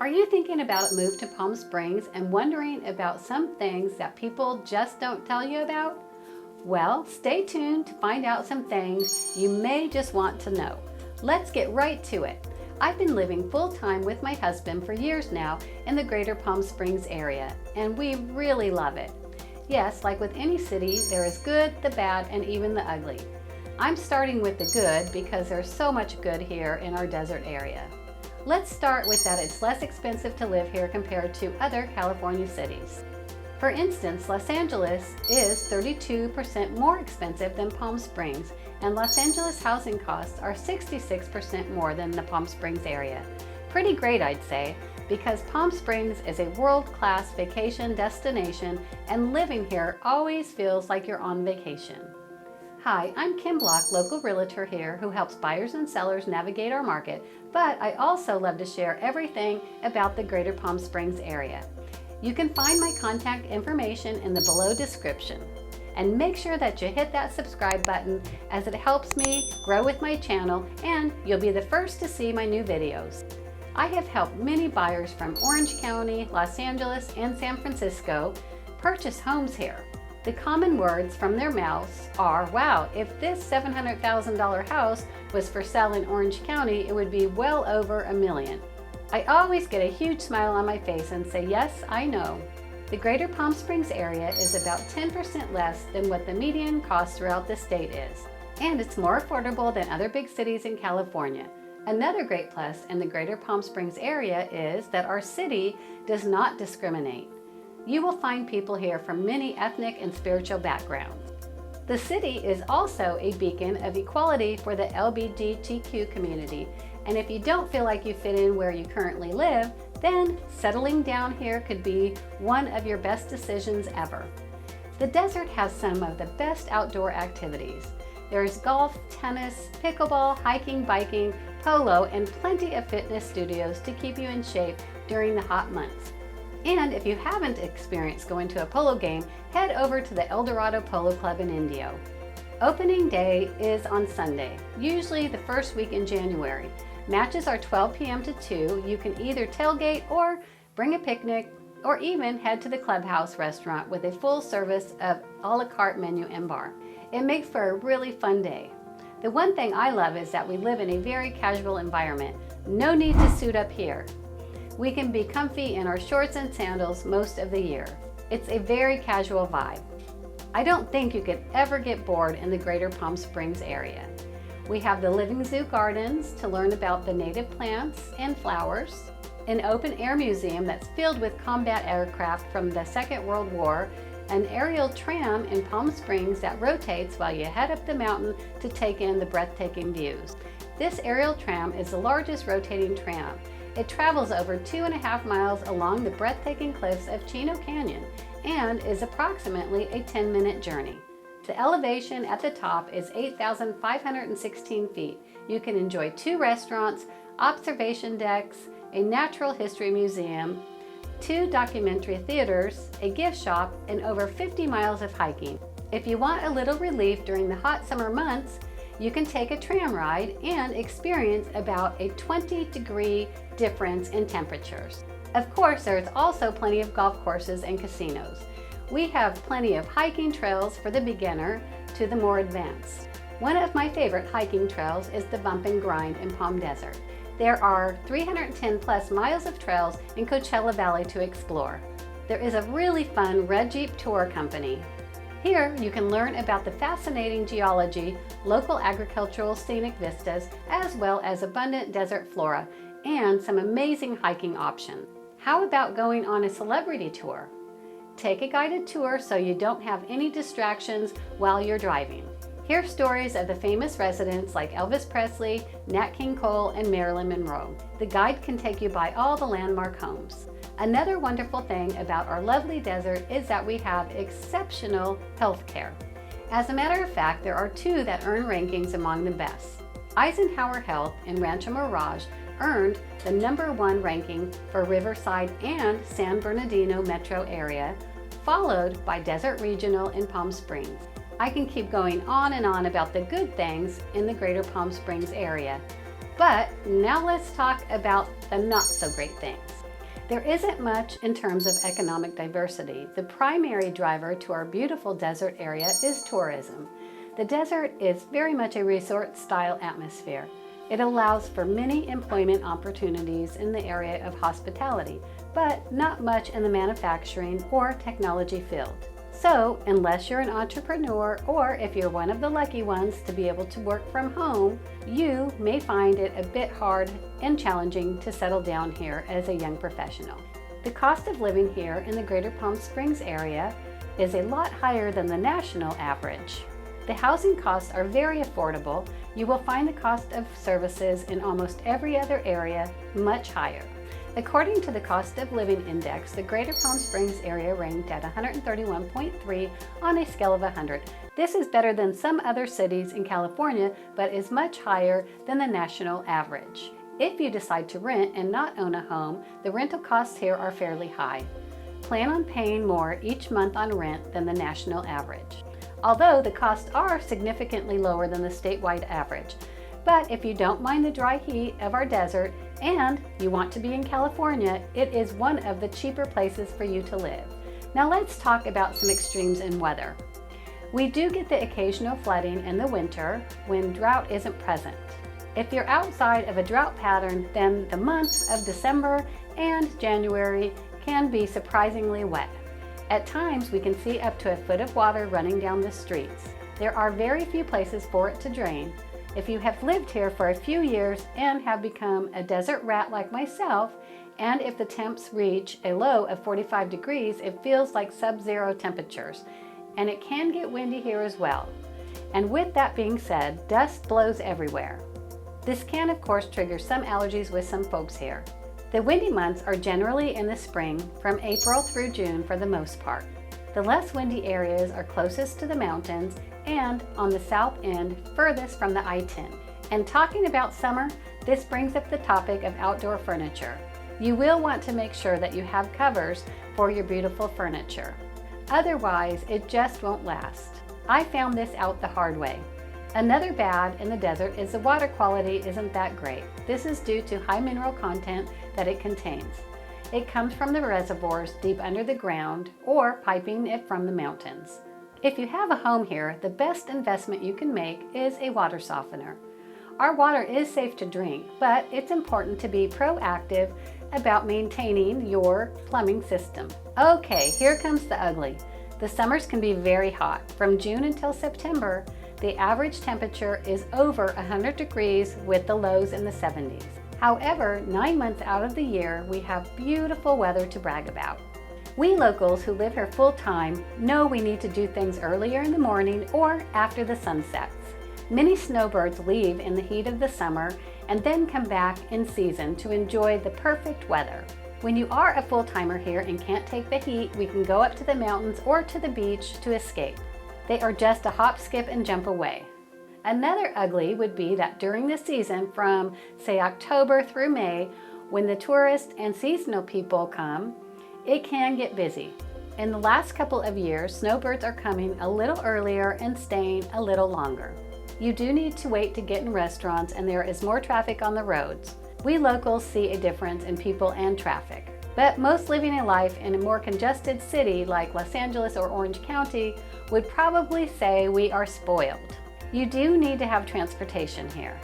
Are you thinking about a move to Palm Springs and wondering about some things that people just don't tell you about? Well, stay tuned to find out some things you may just want to know. Let's get right to it. I've been living full-time with my husband for years now in the greater Palm Springs area, and we really love it. Yes, like with any city, there is good, the bad, and even the ugly. I'm starting with the good because there's so much good here in our desert area. Let's start with that it's less expensive to live here compared to other California cities. For instance, Los Angeles is 32% more expensive than Palm Springs, and Los Angeles housing costs are 66% more than the Palm Springs area. Pretty great, I'd say, because Palm Springs is a world-class vacation destination and living here always feels like you're on vacation. Hi, I'm Kim Bloch, local realtor here who helps buyers and sellers navigate our market, but I also love to share everything about the greater Palm Springs area. You can find my contact information in the below description. And make sure that you hit that subscribe button as it helps me grow with my channel and you'll be the first to see my new videos. I have helped many buyers from Orange County, Los Angeles, and San Francisco purchase homes here. The common words from their mouths are, wow, if this $700,000 house was for sale in Orange County, it would be well over $1 million. I always get a huge smile on my face and say, yes, I know. The greater Palm Springs area is about 10% less than what the median cost throughout the state is. And it's more affordable than other big cities in California. Another great plus in the greater Palm Springs area is that our city does not discriminate. You will find people here from many ethnic and spiritual backgrounds. The city is also a beacon of equality for the LGBTQ community, and if you don't feel like you fit in where you currently live, then settling down here could be one of your best decisions ever. The desert has some of the best outdoor activities. There's golf, tennis, pickleball, hiking, biking, polo, and plenty of fitness studios to keep you in shape during the hot months. And if you haven't experienced going to a polo game, head over to the El Dorado Polo Club in Indio. Opening day is on Sunday, usually the first week in January. Matches are 12 p.m. to 2. You can either tailgate or bring a picnic or even head to the clubhouse restaurant with a full service of a la carte menu and bar. It makes for a really fun day. The one thing I love is that we live in a very casual environment. No need to suit up here. We can be comfy in our shorts and sandals most of the year. It's a very casual vibe. I don't think you could ever get bored in the greater Palm Springs area. We have the Living Zoo Gardens to learn about the native plants and flowers, an open-air museum that's filled with combat aircraft from the Second World War, an aerial tram in Palm Springs that rotates while you head up the mountain to take in the breathtaking views. This aerial tram is the largest rotating tram. It travels over 2.5 miles along the breathtaking cliffs of Chino Canyon and is approximately a 10-minute journey. The elevation at the top is 8,516 feet. You can enjoy 2 restaurants, observation decks, a natural history museum, 2 documentary theaters, a gift shop, and over 50 miles of hiking. If you want a little relief during the hot summer months, you can take a tram ride and experience about a 20-degree difference in temperatures. Of course, there's also plenty of golf courses and casinos. We have plenty of hiking trails for the beginner to the more advanced. One of my favorite hiking trails is the Bump and Grind in Palm Desert. There are 310 plus miles of trails in Coachella Valley to explore. There is a really fun Red Jeep tour company. Here you can learn about the fascinating geology, local agricultural scenic vistas, as well as abundant desert flora and some amazing hiking options. How about going on a celebrity tour? Take a guided tour so you don't have any distractions while you're driving. Hear stories of the famous residents like Elvis Presley, Nat King Cole, and Marilyn Monroe. The guide can take you by all the landmark homes. Another wonderful thing about our lovely desert is that we have exceptional health care. As a matter of fact, there are 2 that earn rankings among the best. Eisenhower Health in Rancho Mirage earned the #1 ranking for Riverside and San Bernardino metro area, followed by Desert Regional in Palm Springs. I can keep going on and on about the good things in the greater Palm Springs area. But now let's talk about the not so great things. There isn't much in terms of economic diversity. The primary driver to our beautiful desert area is tourism. The desert is very much a resort-style atmosphere. It allows for many employment opportunities in the area of hospitality, but not much in the manufacturing or technology field. So, unless you're an entrepreneur or if you're one of the lucky ones to be able to work from home, you may find it a bit hard and challenging to settle down here as a young professional. The cost of living here in the Greater Palm Springs area is a lot higher than the national average. The housing costs are very affordable. You will find the cost of services in almost every other area much higher. According to the Cost of Living Index, the Greater Palm Springs area ranked at 131.3 on a scale of 100. This is better than some other cities in California, but is much higher than the national average. If you decide to rent and not own a home, the rental costs here are fairly high. Plan on paying more each month on rent than the national average, although the costs are significantly lower than the statewide average. But if you don't mind the dry heat of our desert and you want to be in California, it is one of the cheaper places for you to live. Now let's talk about some extremes in weather. We do get the occasional flooding in the winter when drought isn't present. If you're outside of a drought pattern, then the months of December and January can be surprisingly wet. At times, we can see up to a foot of water running down the streets. There are very few places for it to drain. If you have lived here for a few years and have become a desert rat like myself, and if the temps reach a low of 45 degrees, it feels like sub-zero temperatures, and it can get windy here as well. And with that being said, dust blows everywhere. This can, of course, trigger some allergies with some folks here. The windy months are generally in the spring, from April through June for the most part. The less windy areas are closest to the mountains and on the south end, furthest from the I-10. And talking about summer, this brings up the topic of outdoor furniture. You will want to make sure that you have covers for your beautiful furniture. Otherwise, it just won't last. I found this out the hard way. Another bad in the desert is the water quality isn't that great. This is due to high mineral content that it contains. It comes from the reservoirs deep under the ground or piping it from the mountains. If you have a home here, the best investment you can make is a water softener. Our water is safe to drink, but it's important to be proactive about maintaining your plumbing system. Okay, here comes the ugly. The summers can be very hot. From June until September, the average temperature is over 100 degrees with the lows in the 70s. However, 9 months out of the year, we have beautiful weather to brag about. We locals who live here full-time know we need to do things earlier in the morning or after the sun sets. Many snowbirds leave in the heat of the summer and then come back in season to enjoy the perfect weather. When you are a full-timer here and can't take the heat, we can go up to the mountains or to the beach to escape. They are just a hop, skip, and jump away. Another ugly would be that during the season from, say, October through May, when the tourists and seasonal people come, it can get busy. In the last couple of years, snowbirds are coming a little earlier and staying a little longer. You do need to wait to get in restaurants, and there is more traffic on the roads. We locals see a difference in people and traffic. But most living a life in a more congested city like Los Angeles or Orange County would probably say we are spoiled. You do need to have transportation here.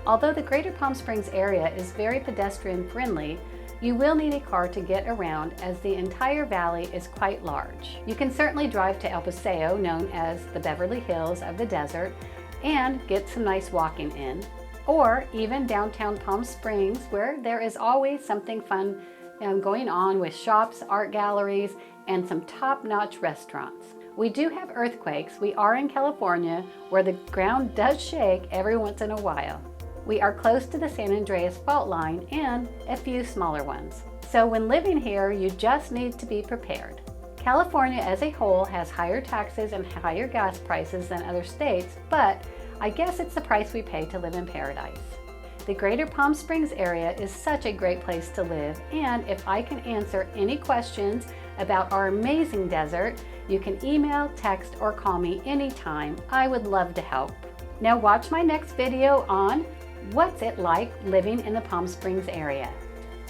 Although the Greater Palm Springs area is very pedestrian friendly, you will need a car to get around as the entire valley is quite large. You can certainly drive to El Paseo, known as the Beverly Hills of the desert, and get some nice walking in, or even downtown Palm Springs, where there is always something fun going on with shops, art galleries, and some top-notch restaurants. We do have earthquakes. We are in California, where the ground does shake every once in a while. We are close to the San Andreas fault line and a few smaller ones. So when living here, you just need to be prepared. California as a whole has higher taxes and higher gas prices than other states, but I guess it's the price we pay to live in paradise. The Greater Palm Springs area is such a great place to live, and if I can answer any questions about our amazing desert, you can email, text, or call me anytime. I would love to help. Now watch my next video on what's it like living in the Palm Springs area.